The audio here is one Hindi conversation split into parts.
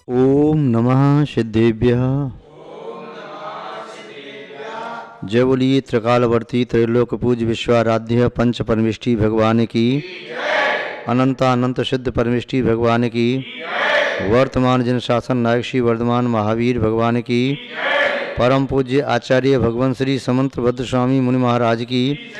ओम नमः सिद्धेभ्यः। जय बोलिए त्रिकालवर्ती त्रैलोक पूज विश्वाराध्य पंच परमिष्टि भगवान की, अनंत अनंत सिद्ध परमिष्टि भगवान की, वर्तमान जन शासन नायक श्री वर्धमान महावीर भगवान की, परम पूज्य आचार्य भगवान श्री समंतभद्र स्वामी मुनि महाराज की,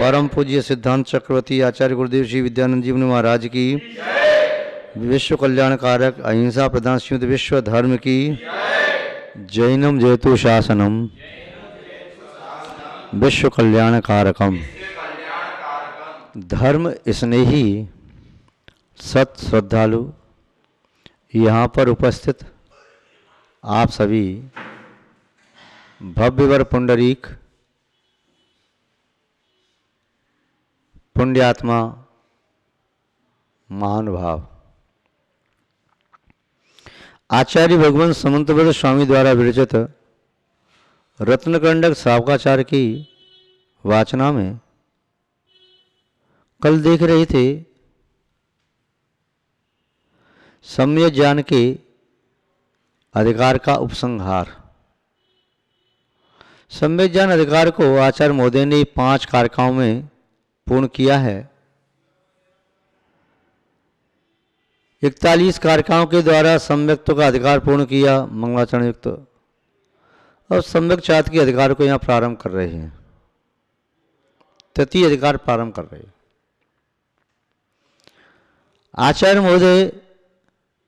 परम पूज्य सिद्धांत चक्रवर्ती आचार्य गुरुदेव श्री विद्यानंद जी मुनि महाराज की, विश्व कल्याण कारक अहिंसा प्रधान शुद्ध विश्व धर्म की, जैनम जयतु शासनम विश्व कल्याण कारकम। धर्म स्नेही सत श्रद्धालु यहाँ पर उपस्थित आप सभी भव्यवर पुंडरीक पुण्यात्मा महानुभाव आचार्य भगवान समंतभद्र स्वामी द्वारा विरचित रत्नकंडक श्रावकाचार्य की वाचना में कल देख रहे थे सम्यक ज्ञान के अधिकार का उपसंहार। सम्यक ज्ञान अधिकार को आचार्य महोदय ने 5 कारकों में पूर्ण किया है। 41 कारकों के द्वारा सम्यक्त्व का अधिकार पूर्ण किया मंगलाचरण युक्त, और सम्यक चात के अधिकार को यहाँ प्रारंभ कर रहे हैं, तृतीय अधिकार प्रारंभ कर रहे हैं। आचार्य महोदय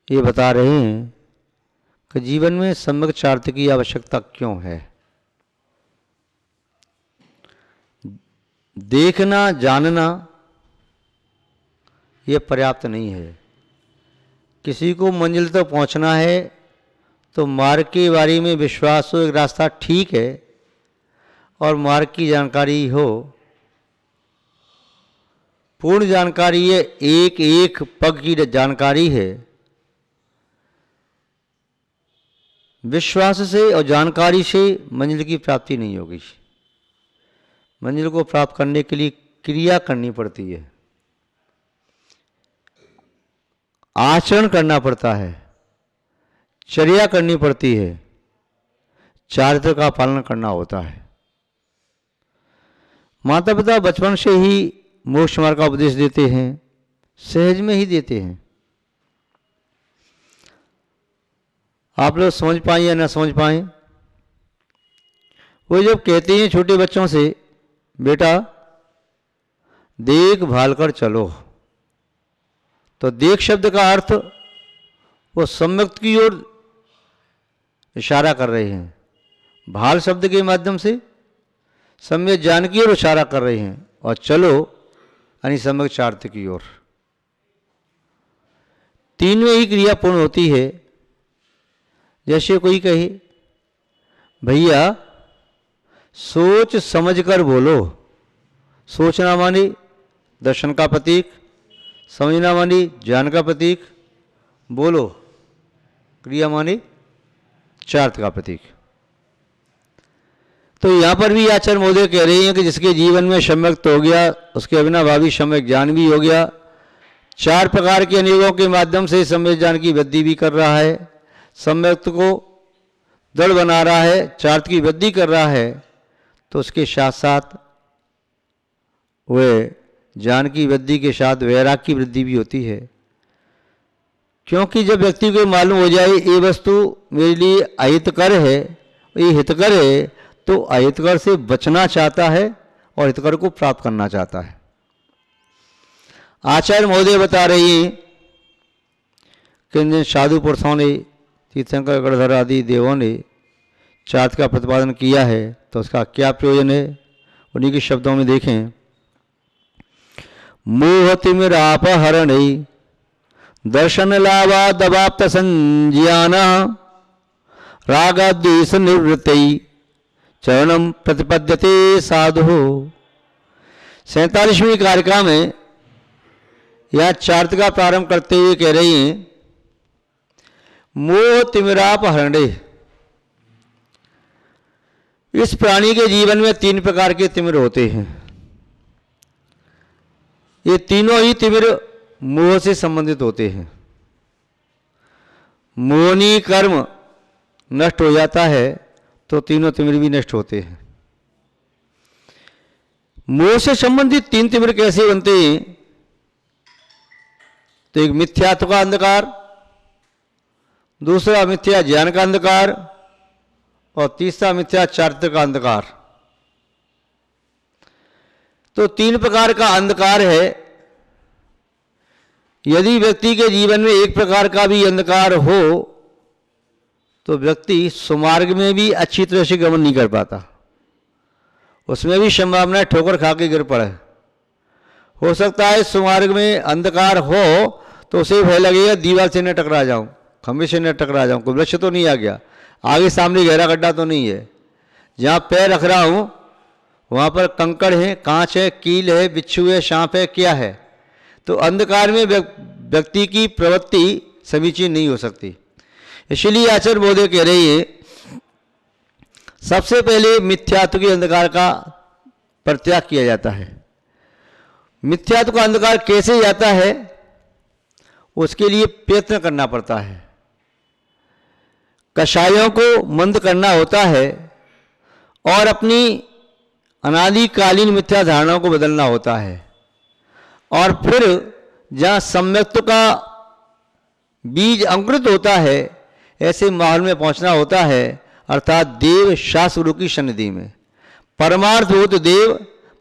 ये बता रहे हैं कि जीवन में सम्यक चार्थ की आवश्यकता क्यों है। देखना जानना यह पर्याप्त नहीं है। किसी को मंजिल तक पहुंचना है तो मार्ग के बारे में विश्वास हो, एक रास्ता ठीक है और मार्ग की जानकारी हो, पूर्ण जानकारी है, एक एक पग की जानकारी है। विश्वास से और जानकारी से मंजिल की प्राप्ति नहीं होगी। मंजिल को प्राप्त करने के लिए क्रिया करनी पड़ती है, आचरण करना पड़ता है, चर्या करनी पड़ती है, चारित्र का पालन करना होता है। माता पिता बचपन से ही मोक्ष मार्ग का उपदेश देते हैं, सहज में ही देते हैं। आप लोग समझ पाएं या ना समझ पाएं, वो जब कहते हैं छोटे बच्चों से बेटा देख भाल कर चलो, तो देख शब्द का अर्थ वो सम्यक की ओर इशारा कर रहे हैं, भाल शब्द के माध्यम से सम्यक ज्ञान की ओर इशारा कर रहे हैं, और चलो यानी सम्यक चार्थ की ओर। तीन में ही क्रिया पूर्ण होती है। जैसे कोई कहे भैया सोच समझ कर बोलो, सोचना माने दर्शन का प्रतीक, समझना माने ज्ञान का प्रतीक, बोलो क्रिया माने चार्थ का प्रतीक। तो यहाँ पर भी आचार्य महोदय कह रहे हैं कि जिसके जीवन में सम्यक्त हो गया उसके अविनाभावी सम्यक ज्ञान भी हो गया, 4 प्रकार के अनेकों के माध्यम से सम्यक ज्ञान की वृद्धि भी कर रहा है, सम्यक्त को दृढ़ बना रहा है, चार्थ की वृद्धि कर रहा है, तो उसके साथ साथ वह ज्ञान की वृद्धि के साथ वैराग की वृद्धि भी होती है। क्योंकि जब व्यक्ति को मालूम हो जाए ये वस्तु मेरे लिए अहितकर है, ये हितकर है, तो अहितकर से बचना चाहता है और हितकर को प्राप्त करना चाहता है। आचार्य महोदय बता रहे हैं कि जिन साधु पुरुषों ने, तीर्थंकर गणधर आदि देवों ने चार्थ का प्रतिपादन किया है, तो उसका क्या प्रयोजन है, उन्हीं के शब्दों में देखें। मोहतिमिरापहरणे दर्शन लाभा दबाप्त संज्ञान रागाद्वेष निवृत्ति चरणम प्रतिपद्यते साधु। 47वीं कारिका में यह चार्थ का प्रारंभ करते हुए कह रही हैं मोह तिमिरापहरणे। इस प्राणी के जीवन में 3 प्रकार के तिमिर होते हैं। ये तीनों ही तिमिर मोह से संबंधित होते हैं। मोहनी कर्म नष्ट हो जाता है तो तीनों तिमिर भी नष्ट होते हैं। मोह से संबंधित तीन तिमिर कैसे बनते हैं? तो एक मिथ्यात्व का अंधकार, दूसरा मिथ्या ज्ञान का अंधकार और तीसरा मिथ्या चारित्र का अंधकार। तो तीन प्रकार का अंधकार है। यदि व्यक्ति के जीवन में एक प्रकार का भी अंधकार हो तो व्यक्ति सुमार्ग में भी अच्छी तरह से गमन नहीं कर पाता, उसमें भी संभावना है ठोकर खा के गिर पड़े। हो सकता है सुमार्ग में अंधकार हो तो उसे भय लगेगा दीवार से न टकरा जाऊं, खंभे से न टकरा जाऊं, कोई वृक्ष तो नहीं आ गया, आगे सामने गहरा गड्ढा तो नहीं है, जहाँ पैर रख रहा हूँ वहाँ पर कंकड़ है, कांच है, कील है, बिच्छू है, सांप है, क्या है। तो अंधकार में व्यक्ति की प्रवृत्ति समीचीन नहीं हो सकती। इसलिए आचार्य बोधे कह रही है सबसे पहले मिथ्यात्व के अंधकार का परित्याग किया जाता है। मिथ्यात्व का अंधकार कैसे जाता है? उसके लिए प्रयत्न करना पड़ता है, कषायों को मंद करना होता है और अपनी अनादिकालीन मिथ्या धारणाओं को बदलना होता है, और फिर जहाँ सम्यक्त्व का बीज अंकुरित होता है ऐसे माहौल में पहुँचना होता है, अर्थात देव शास्त्र गुरु की सन्निधि में। परमार्थभूत देव,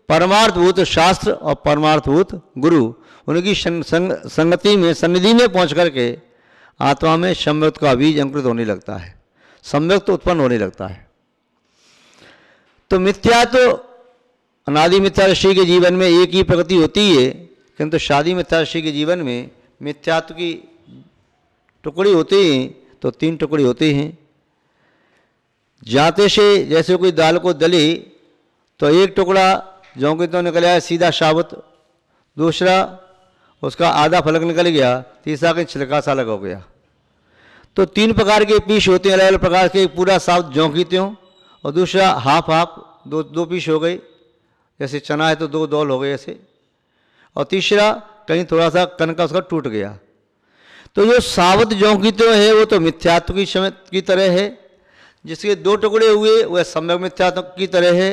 परमार्थभूत शास्त्र और परमार्थभूत गुरु, उनकी संगति में, सन्निधि में पहुँच करके आत्मा में सम्यक्त का बीज अंकुरित होने लगता है, सम्यक्त उत्पन्न होने लगता है। तो मिथ्या तो अनादि मिथ्या ऋषि के जीवन में एक ही प्रगति होती है, किंतु शादी मिथ्या ऋषि के जीवन में मिथ्यात्व की टुकड़ी होती हैं तो तीन टुकड़ी होते हैं। जाते से जैसे कोई दाल को दले तो एक टुकड़ा जौ के तो निकल आया सीधा साबुत, दूसरा उसका आधा फलक निकल गया, तीसरा कहीं छिलका सा लगा हो गया। तो तीन प्रकार के पीस होते हैं अलग अलग प्रकार के, पूरा साबुत जौ की त्यों, और दूसरा हाफ हाफ, दो पीस हो गए, जैसे चना है तो दो दौल हो गए ऐसे, और तीसरा कहीं थोड़ा सा कनका उसका टूट गया। तो जो साबुत जौ की त्यों है वो तो मिथ्यात्व की तरह है, जिसके दो टुकड़े हुए वह सम्यक मिथ्यात्व की तरह है,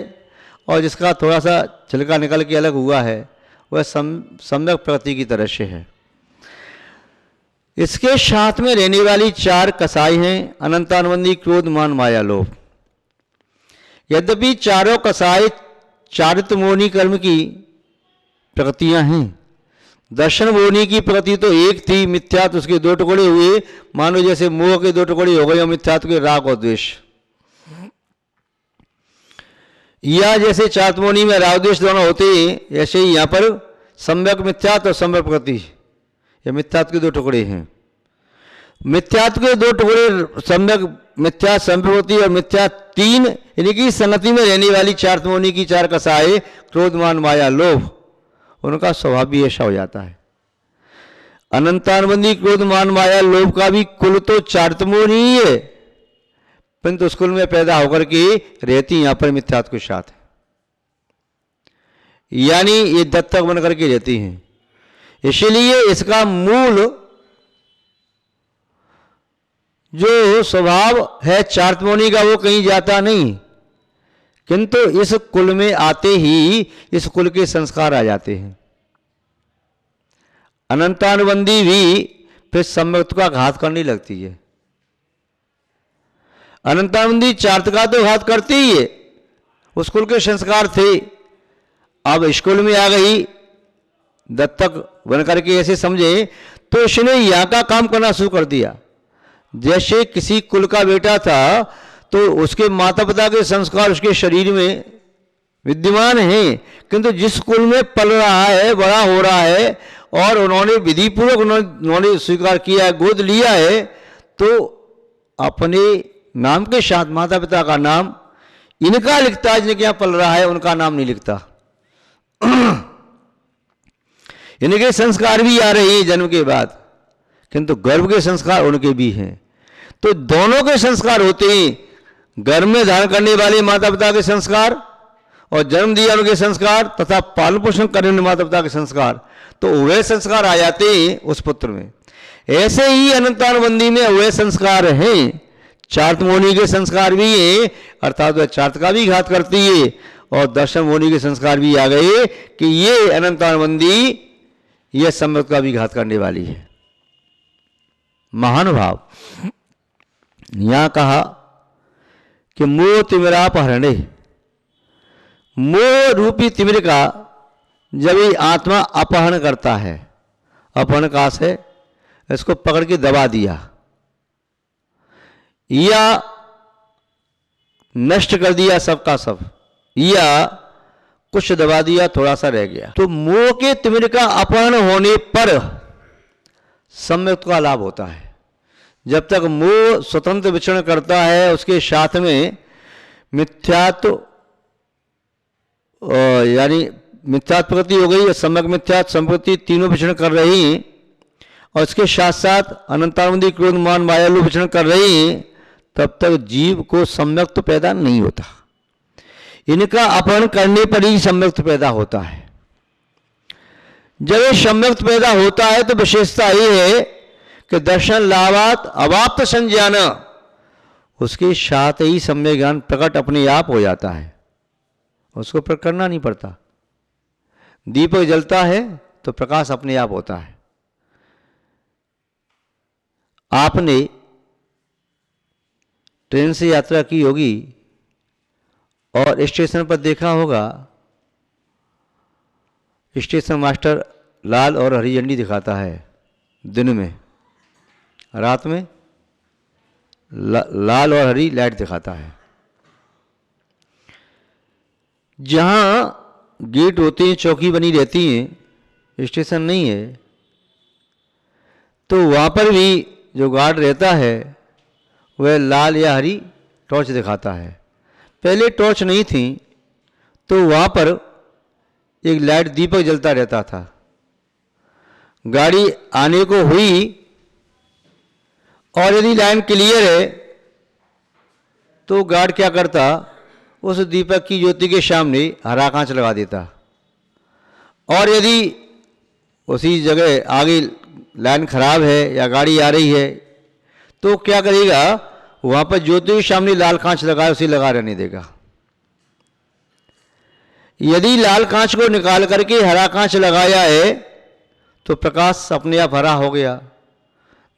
और जिसका थोड़ा सा छिलका निकल के अलग हुआ है वह सम्यक प्रकृति की तरह से है। इसके साथ में रहने वाली चार कसाई हैं अनंतानुबंधी, क्रोध, मान, माया, लोभ। यद्यपि चारों कसाई चारित्र मोहनी कर्म की प्रकृतियां हैं, दर्शन मोहनी की प्रकृति तो एक थी, मिथ्यात्व उसके दो टुकड़े हुए, मानो जैसे मोह के दो टुकड़े हो गए और मिथ्यात्व के राग और द्वेष, या जैसे चारित्रमोहनी में राग द्वेष दोनों होते हैं, ऐसे ही यहाँ पर सम्यक मिथ्यात्व और सम्यक प्रकृति, यह मिथ्यात्व के दो टुकड़े हैं। मिथ्यात्व के दो टुकड़े सम्यक मिथ्या, संप्रवृत्ति और मिथ्या तीन, यानी कि संगति में रहने वाली चारित्रमोहनी की चार कसाए क्रोध, मान, माया, लोभ, उनका स्वभाव भी ऐसा हो जाता है। अनंतानुबंधी क्रोध, मान, माया, लोभ का भी कुल तो चारित्रमोहनी ही है, परंतु उस कुल में पैदा होकर के रहती यहां पर मिथ्यात्व के साथ, यानी ये दत्तक बन करके रहती हैं। इसीलिए इसका मूल जो स्वभाव है चारित्रमोहनी का वो कहीं जाता नहीं, किंतु इस कुल में आते ही इस कुल के संस्कार आ जाते हैं। अनंतानुबंधी भी फिर सम्यक्त का घात करने लगती है। अनंतानुबंधी चार्थ का तो घात करती ही है, उस कुल के संस्कार थे, अब स्कूल में आ गई, दत्तक बन करके ऐसे समझे तो इसने यहाँ का काम करना शुरू कर दिया। जैसे किसी कुल का बेटा था तो उसके माता पिता के संस्कार उसके शरीर में विद्यमान हैं, किंतु जिस कुल में पल रहा है, बड़ा हो रहा है और उन्होंने विधिपूर्वक उन्होंने स्वीकार किया, गोद लिया है, तो अपने नाम के साथ माता पिता का नाम इनका लिखता है, जिनके यहाँ पल रहा है उनका नाम नहीं लिखता। इनके संस्कार भी आ रहे हैं जन्म के बाद, किंतु गर्भ के संस्कार उनके भी हैं। तो दोनों के संस्कार होते हैं, गर्भ में धारण करने वाले माता पिता के संस्कार और जन्म दिया उनके संस्कार, तथा पालन पोषण करने वाले माता पिता के संस्कार। तो अवय संस्कार आ जाते हैं उस पुत्र में। ऐसे ही अनंतानुबंधी में अवय संस्कार हैं, चार्त मोहनी के संस्कार भी हैं, अर्थात वह चार्त का भी घात करती है, और दर्शन मोहनी के संस्कार भी आ गए कि ये अनंतानुबंधी यह सम्यक का भी घात करने वाली है। महानुभाव, यहां कहा कि मोह तिमिरापहरणे, मोह रूपी तिमिर का जब ये आत्मा अपहरण करता है, अपहरण का से इसको पकड़ के दबा दिया या नष्ट कर दिया सबका सब, या कुछ दबा दिया थोड़ा सा रह गया, तो मोह के तिमिर का अपहरण होने पर सम्यक का लाभ होता है। जब तक मोह स्वतंत्र विचरण करता है, उसके साथ में मिथ्यात्व यानी मिथ्यात्व प्रकृति हो गई, सम्यक मिथ्यात्व संप्रति तीनों विचरण कर रही हैं, और इसके साथ साथ अनंतानुबंधी क्रोध मान माया लोभ विचरण कर रही हैं, तब तक जीव को सम्यक तो पैदा नहीं होता। इनका अपहरण करने पर ही सम्यक पैदा होता है। जब ये सम्यक पैदा होता है तो विशेषता ये है कि दर्शन लाभात अवाप्त संज्ञान, उसके साथ ही सम्यक ज्ञान प्रकट अपने आप हो जाता है, उसको प्रकट करना नहीं पड़ता। दीपक जलता है तो प्रकाश अपने आप होता है। आपने ट्रेन से यात्रा की होगी और स्टेशन पर देखा होगा, स्टेशन मास्टर लाल और हरी झंडी दिखाता है दिन में, रात में लाल और हरी लाइट दिखाता है। जहाँ गेट होते हैं, चौकी बनी रहती हैं, स्टेशन नहीं है, तो वहाँ पर भी जो गार्ड रहता है वह लाल या हरी टॉर्च दिखाता है। पहले टॉर्च नहीं थी तो वहाँ पर एक लाइट दीपक जलता रहता था। गाड़ी आने को हुई और यदि लाइन क्लियर है तो गार्ड क्या करता, उस दीपक की ज्योति के सामने हरा कांच लगा देता, और यदि उसी जगह आगे लाइन खराब है या गाड़ी आ रही है तो क्या करेगा, वहाँ पर ज्योति के सामने लाल कांच लगाए उसे लगा रहने देगा। यदि लाल कांच को निकाल करके हरा कांच लगाया है तो प्रकाश अपने आप हरा हो गया,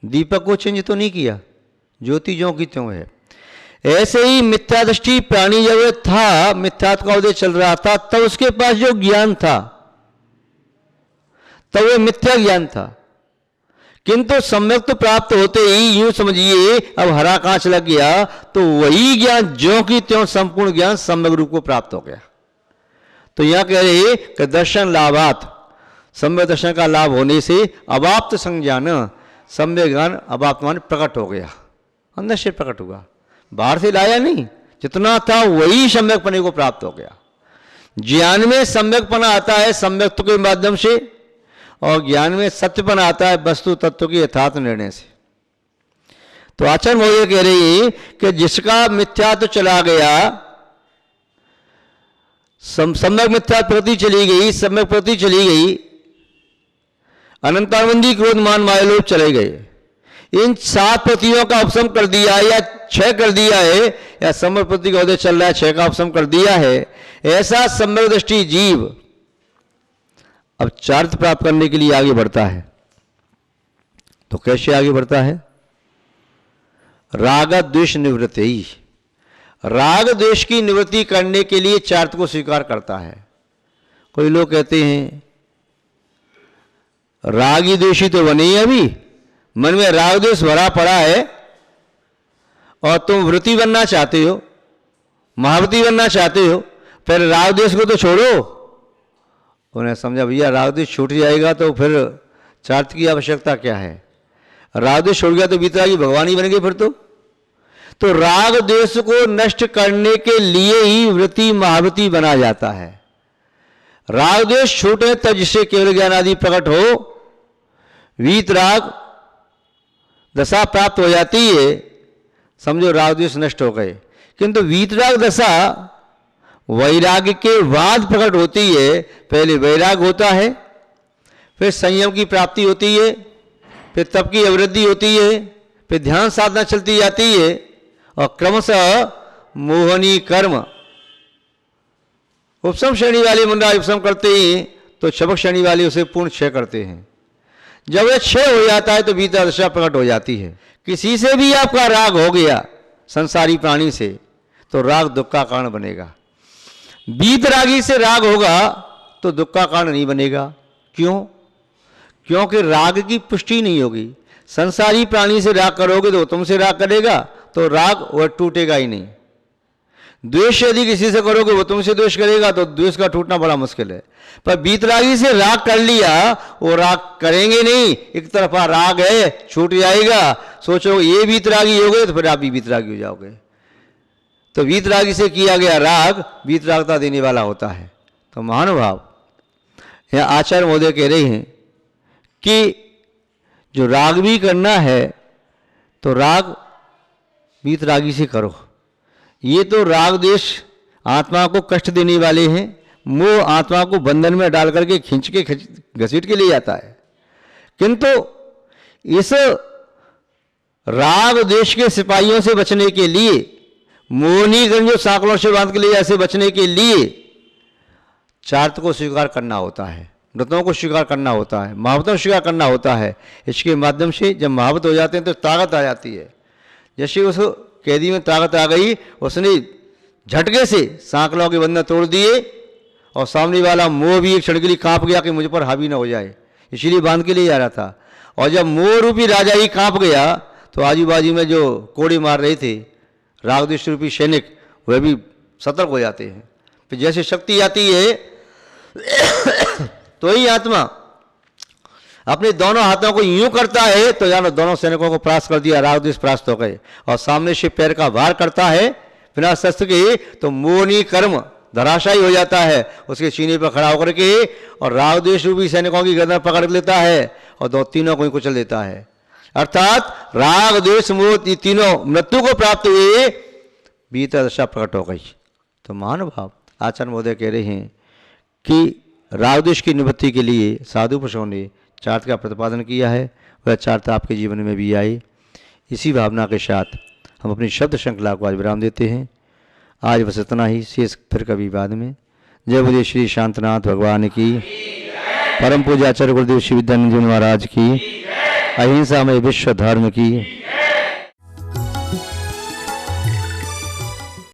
दीपक को चेंज तो नहीं किया, ज्योति ज्यों की त्यों है। ऐसे ही मिथ्या दृष्टि प्राणी जब था, मिथ्यात्व का उदय चल रहा था, तब उसके पास जो ज्ञान था तब वह मिथ्या ज्ञान था, किंतु सम्यक तो प्राप्त होते ही यूं समझिए अब हरा कांच लग गया तो वही ज्ञान ज्यों की त्यों संपूर्ण ज्ञान सम्यक रूप को प्राप्त हो गया। तो यहां कह रहे कि दर्शन लाभात, सम्यक दर्शन का लाभ होने से अवाप्त संज्ञान, सम्यक ज्ञान अवाप्त मान प्रकट हो गया, अंदर से प्रकट हुआ, बाहर से लाया नहीं, जितना था वही सम्यकपने को प्राप्त हो गया। ज्ञान में सम्यकपना आता है सम्यक्त्व के माध्यम से, और ज्ञान में सत्यपना आता है वस्तु तत्व के यथार्थ निर्णय से। तो आचार्य महोदय कह रही है कि जिसका मिथ्यात्व चला गया, सम्यक मिथ्या प्रति चली गई, सम्यक प्रति चली गई, अनंतानुबंधी क्रोध मान माया लोभ चले गए, इन 7 प्रतियों का उपशम कर दिया है या 6 कर दिया है, या सम्यक प्रति का उदय चल रहा है 6 का उपशम कर दिया है, ऐसा सम्यक दृष्टि जीव अब चार्थ प्राप्त करने के लिए आगे बढ़ता है। तो कैसे आगे बढ़ता है? राग द्वेष निवृत्ति, राग द्वेष की निवृत्ति करने के लिए चार्थ को स्वीकार करता है। कोई लोग कहते हैं रागी द्वेषी तो बने ही, अभी मन में राग द्वेष भरा पड़ा है और तुम वृत्ति बनना चाहते हो, महावृत्ति बनना चाहते हो, फिर राग द्वेष को तो छोड़ो। उन्हें समझा भैया राग द्वेष छूट जाएगा तो फिर चार्थ की आवश्यकता क्या है, राग द्वेष छोड़ गया तो बीतरागी भगवान ही बन गए फिर तो राग द्वेष को नष्ट करने के लिए ही वृत्ति महावृत्ति बना जाता है। राग द्वेष छूटे तब जिससे केवल ज्ञान आदि प्रकट हो, वीतराग दशा प्राप्त हो जाती है, समझो राग द्वेष नष्ट हो गए। किंतु वीतराग दशा वैराग्य के बाद प्रकट होती है। पहले वैराग होता है, फिर संयम की प्राप्ति होती है, फिर तप की अभिवृद्धि होती है, फिर ध्यान साधना चलती जाती है और क्रमशः मोहनी कर्म। उपशम श्रेणी वाले मुंडा उपशम करते ही तो क्षपक श्रेणी वाले उसे पूर्ण क्षय करते हैं। जब वह क्षय हो जाता है तो भीतर दशा प्रकट हो जाती है। किसी से भी आपका राग हो गया संसारी प्राणी से तो राग दुख का कारण बनेगा। वीतरागी से राग होगा तो दुख का कारण नहीं बनेगा। क्यों? क्योंकि राग की पुष्टि नहीं होगी। संसारी प्राणी से राग करोगे तो तुमसे राग करेगा तो राग वह टूटेगा ही नहीं। द्वेष यदि किसी से करोगे वो तुमसे द्वेष करेगा तो द्वेष का टूटना बड़ा मुश्किल है। पर वीतरागी से राग कर लिया, वो राग करेंगे नहीं, एक तरफा राग है, छूट जाएगा। सोचो ये वीतरागी हो गए तो फिर आप भी वीतरागी हो जाओगे। तो वीतरागी से किया गया राग वीतरागता देने वाला होता है। तो महानुभाव यहाँ आचार्य महोदय कह रहे हैं कि जो राग भी करना है तो राग वीतरागी से करो। ये तो राग देश आत्मा को कष्ट देने वाले हैं। मोह आत्मा को बंधन में डाल करके खींच के घसीट के ले जाता है। किंतु इस राग देश के सिपाहियों से बचने के लिए, मोहनी गण जो सांकलों से बांध के ले ऐसे बचने के लिए चार्त को स्वीकार करना होता है, व्रतों को स्वीकार करना होता है, महावतों को स्वीकार करना होता है। इसके माध्यम से जब महावत हो जाते हैं तो ताकत आ जाती है। जैसे उस कैदी में ताकत आ गई, उसने झटके से सांकलों के बंधन तोड़ दिए और सामने वाला मोह भी एक क्षण के लिए कांप गया कि मुझ पर हावी ना हो जाए, इसीलिए बांध के लिए जा रहा था। और जब मोह रूपी राजा ही कांप गया तो आजू बाजू में जो कोड़े मार रहे थे रागद्वेष रूपी सैनिक, वह भी सतर्क हो जाते हैं। फिर जैसे शक्ति आती है तो ही आत्मा अपने दोनों हाथों को यूं करता है तो जानो दोनों सैनिकों को परास्त कर दिया, रागद्वेष परास्त हो गए। और सामने से पैर का वार करता है बिना शस्त्र के तो मोहनी कर्म धराशायी हो जाता है उसके सीने पर खड़ा होकर के, और रागद्वेष रूपी सैनिकों की गर्दन पकड़ लेता है और दो तीनों को ही कुचल देता है। अर्थात राग द्वेष मोह तीनों मृत्यु को प्राप्त हुए, भीतर दशा प्रकट हो गई। तो महानुभाव आचार्य महोदय कह रहे हैं कि रागद्वेष की निवृत्ति के लिए साधु पुरुषों ने चार्त का प्रतिपादन किया है, वह चार्त आपके जीवन में भी आए। इसी भावना के साथ हम अपनी शब्द श्रृंखला को आज विराम देते हैं। आज बस इतना ही, शेष फिर कभी बाद में। जय बोले श्री शांतनाथ भगवान की, परम पूज्य आचार्य गुरुदेव श्री विद्यानंद जी महाराज की, अहिंसा में विश्व धर्म की।